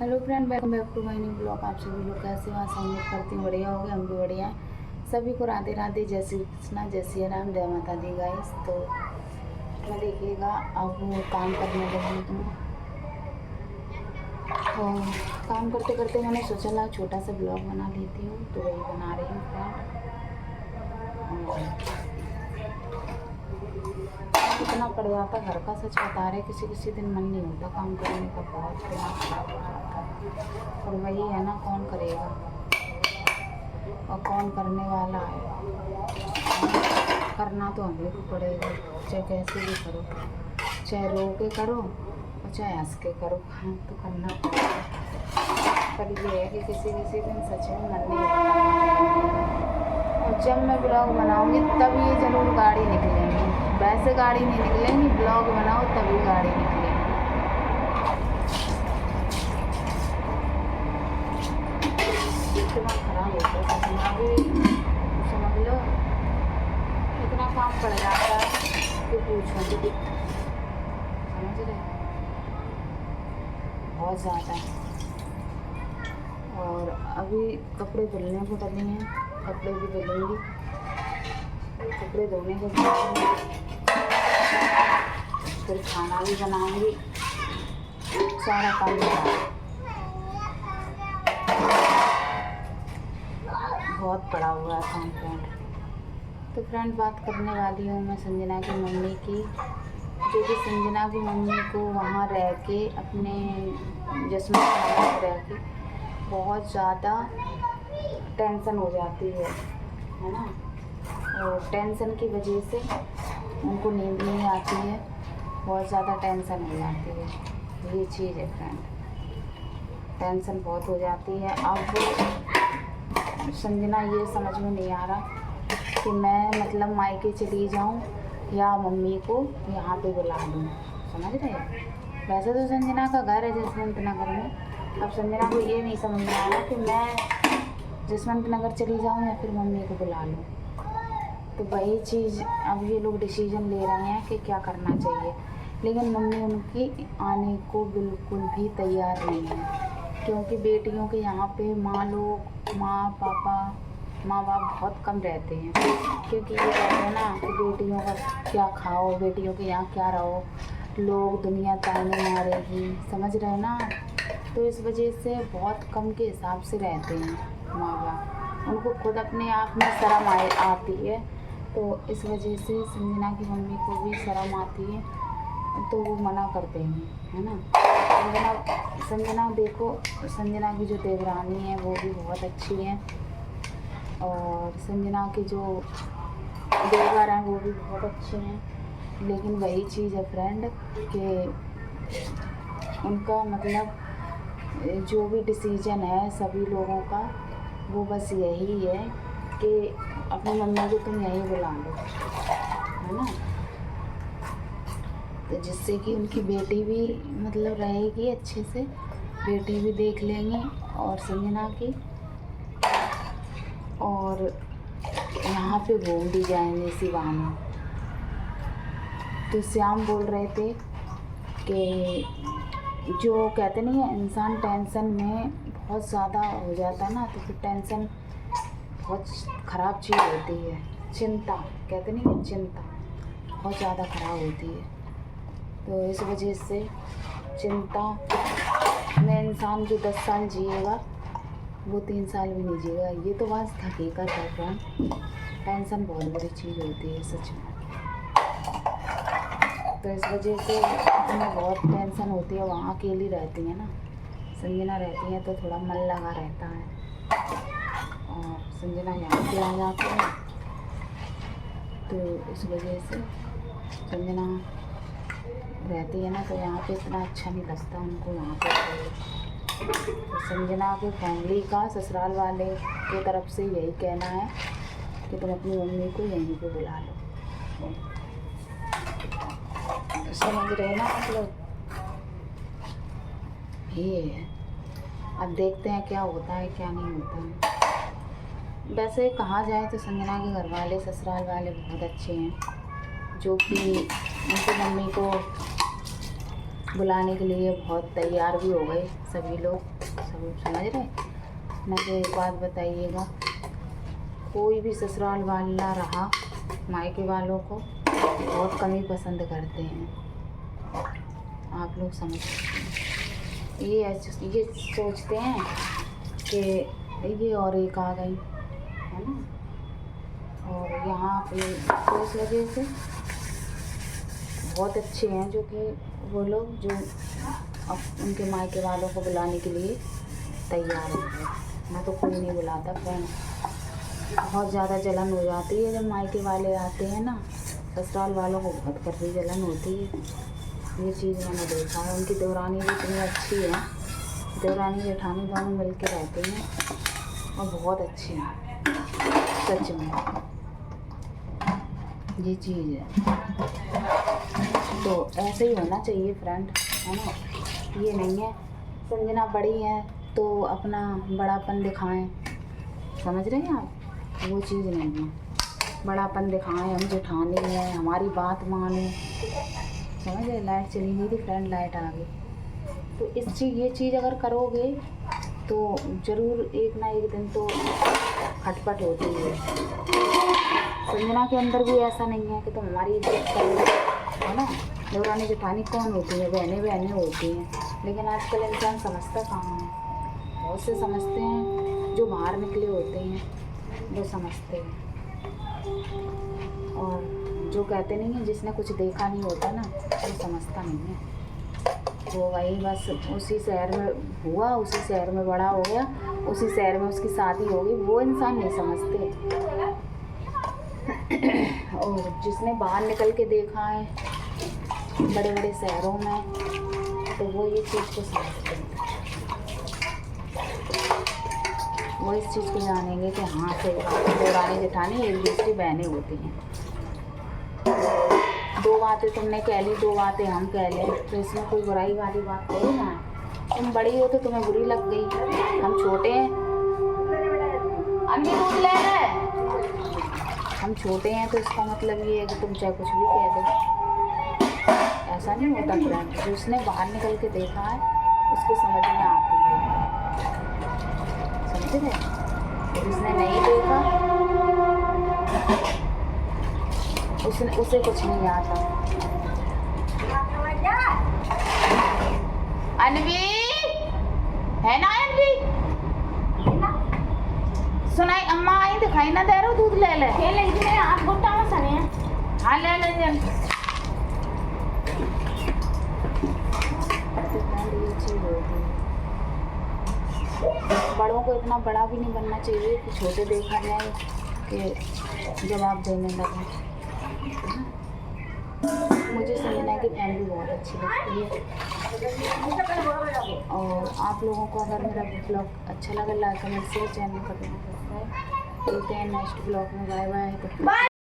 Hello friend, welcome back to my new blog. आप सभी लोग कैसे हो? आशा उम्मीद करती हूँ बढ़िया होंगे, हम भी बढ़िया हैं। सभी को राधे राधे, जय श्री कृष्णा, जय श्री राम, जय माता दी गाइस। तो मैं देखिएगा अब काम करने लगी हूँ और काम करते करते मैंने सोचा ला छोटा सा ब्लॉग बना लेती हूँ, तो वही बना रही हूँ फ्रेंड। कितना पड़ जाता घर का, सच बता रहे, किसी किसी दिन मन नहीं होता काम करने का, बहुत दिमाग खराब हो जाता है। और वही है ना, कौन करेगा और कौन करने वाला है। करना तो हमें को पड़ेगा, चाहे कैसे भी करो, चाहे रो के करो और चाहे हंस के करो, काम तो करना पड़ेगा। पर ये है कि किसी किसी दिन सच में मन नहीं होता। और जब मैं ब्लॉग बनाऊंगी तब ये ज़रूर गाड़ी निकलेंगी, वैसे गाड़ी नहीं निकलेंगी, ब्लॉग बनाओ तभी गाड़ी निकलेगी। दिमाग खराब होता है, दिमाग भी समझ लो, इतना काम पड़ जाता है कि पूछो, समझ रहे, बहुत ज़्यादा। और अभी कपड़े धुलने को डले हैं, कपड़े भी धुलूँगी, कपड़े धोने के बाद फिर खाना भी बनाऊंगी, सारा काम बहुत पड़ा हुआ है काम फ्रेंड। तो फ्रेंड, बात करने वाली हूँ मैं संजना की मम्मी की, जो कि संजना की मम्मी को वहाँ रह के, अपने जसमत रह के बहुत ज़्यादा टेंशन हो जाती है ना। और टेंशन की वजह से उनको नींद नहीं आती है, बहुत ज़्यादा टेंशन हो जाती है। ये चीज़ है फ्रेंड, टेंशन बहुत हो जाती है। अब संजना ये समझ में नहीं आ रहा कि मैं मतलब मायके चली जाऊं या मम्मी को यहाँ पे बुला लूँ, समझ रहे हैं। वैसे तो संजना का घर है जसवंत नगर में, अब संजना को ये नहीं समझ में आ रहा कि मैं जसवंत नगर चली जाऊँ या फिर मम्मी को बुला लूँ। तो वही चीज़ अब ये लोग डिसीजन ले रहे हैं कि क्या करना चाहिए, लेकिन मम्मी उनकी आने को बिल्कुल भी तैयार नहीं है, क्योंकि बेटियों के यहाँ पे माँ बाप बहुत कम रहते हैं, क्योंकि ये कहते हैं ना कि बेटियों का क्या खाओ, बेटियों के यहाँ क्या रहो, लोग दुनिया ताने मारेगी, समझ रहे ना। तो इस वजह से बहुत कम के हिसाब से रहते हैं माँ बाप, उनको खुद अपने आप में शर्म आती है। तो इस वजह से संजना की मम्मी को भी शर्म आती है, तो वो मना करते हैं, है ना। संजना देखो, संजना की जो देवरानी है वो भी बहुत अच्छी है, और संजना के जो देवर हैं वो भी बहुत अच्छे हैं। लेकिन वही चीज़ है फ्रेंड कि उनका मतलब जो भी डिसीजन है सभी लोगों का, वो बस यही है कि अपनी मम्मी को तुम यहीं बुला लो, है ना। तो जिससे कि उनकी बेटी भी मतलब रहेगी अच्छे से, बेटी भी देख लेंगे और संजना की, और यहाँ पे घूम भी जाएंगे इसी बहाने। तो श्याम बोल रहे थे कि जो कहते नहीं है, इंसान टेंशन में बहुत ज़्यादा हो जाता है ना, तो फिर टेंशन बहुत ख़राब चीज़ होती है। चिंता कहते नहीं है, चिंता बहुत ज़्यादा ख़राब होती है। तो इस वजह से चिंता में इंसान जो 10 साल जिएगा वो 3 साल भी नहीं जिएगा, ये तो बात हकीकत है फ्रेंड। टेंशन बहुत बड़ी चीज़ होती है सच में। तो इस वजह से उन्हें बहुत टेंशन होती है, वहाँ अकेली रहती है ना, संजना रहती है तो थोड़ा मन लगा रहता है, और संजना यहाँ पे आ जाती है, तो इस वजह से संजना रहती है ना, तो यहाँ पे इतना अच्छा नहीं लगता उनको यहाँ पे। तो संजना के फैमिली का, ससुराल वाले की तरफ से यही कहना है कि तुम अपनी मम्मी को यहीं पे बुला लो, समझ रहे ना मतलब। ये है, अब देखते हैं क्या होता है क्या नहीं होता है। वैसे कहा जाए तो संजना के घर वाले, ससुराल वाले बहुत अच्छे हैं, जो कि उनकी मम्मी को बुलाने के लिए बहुत तैयार भी हो गए सभी लोग, सब समझ रहे। मैं तो एक बात बताइएगा, कोई भी ससुराल वाला रहा मायके वालों को बहुत कम ही पसंद करते हैं, आप लोग समझ सकते हैं। ये सोचते हैं कि ये और एक आ गई है ना, और यहाँ पे तो इस वजह से बहुत अच्छे हैं जो कि वो लोग जो अब उनके मायके वालों को बुलाने के लिए तैयार हो गए। मैं तो कोई नहीं बुलाता फ्रेंड, बहुत ज़्यादा जलन हो जाती है जब मायके वाले आते हैं ना, ससुराल वालों को बहुत करनी जलन होती है। ये चीज़ मैंने देखा है। उनकी देवरानी भी इतनी अच्छी है, देवरानी जेठानी दोनों मिल के रहते हैं और बहुत अच्छी हैं सच में, ये चीज़ है। तो ऐसे ही होना चाहिए फ्रेंड, है ना। ये नहीं है संजना बड़ी है तो अपना बड़ापन दिखाएं, समझ रहे हैं आप, वो चीज़ नहीं है। बड़ापन दिखाएं, हम जेठानी हैं, हमारी बात माने, समझ रहे। लाइट चली गई थी फ्रेंड, लाइट आ गई। तो ये चीज़ अगर करोगे तो ज़रूर एक ना एक दिन तो खटपट होती है। संजना के अंदर भी ऐसा नहीं है कि तुम हमारी इज्जत करो, है ना। देवरानी जेठानी कौन होती है, बहनें होती हैं, लेकिन आजकल इंसान समझता कहाँ है। बहुत से समझते हैं, जो बाहर निकले होते हैं वो समझते हैं, और जो कहते नहीं हैं, जिसने कुछ देखा नहीं होता ना वो समझता नहीं है। वो वही बस उसी शहर में हुआ, उसी शहर में बड़ा हो गया, उसी शहर में उसकी शादी हो गई, वो इंसान नहीं समझते। और जिसने बाहर निकल के देखा है बड़े बड़े शहरों में, तो वो ये चीज़ को समझते हैं, वो इस चीज़ को जानेंगे कि हाँ सही बात है, देवरानी जेठानी एक दूसरी बहनें होती हैं। दो बातें तुमने कह ली, दो बातें हम कह लें, तो इसमें कोई बुराई वाली बात थोड़ी ना है। तुम बड़ी हो तो तुम्हें बुरी लग गई, हम छोटे हैं, अन्नी दूध ले रहे, हम छोटे हैं तो इसका मतलब ये है कि तुम चाहे कुछ भी कह दो। ऐसा नहीं होता फ्रेंड, जिसने बाहर निकल के देखा है उसको समझ में आती है, समझ रहे। जिसने नहीं देखा उसे कुछ नहीं आता। अनवी है ना, अनवी सुनाई, अम्मा आई दिखाई ना दे रहा, दूध ले ले। आप गुट्टा में सने हैं, हाँ ले ले। बड़ों को इतना बड़ा भी नहीं बनना चाहिए कि छोटे देखा जाए कि जवाब देने लगे। मुझे संजना की फैमिली बहुत अच्छी लगती है, और आप लोगों को अगर मेरा ब्लॉग अच्छा लगा लाइक कमेंट शेयर, चैनल का सब्सक्राइब। मिलते हैं नेक्स्ट ब्लॉग में, बाय बाय।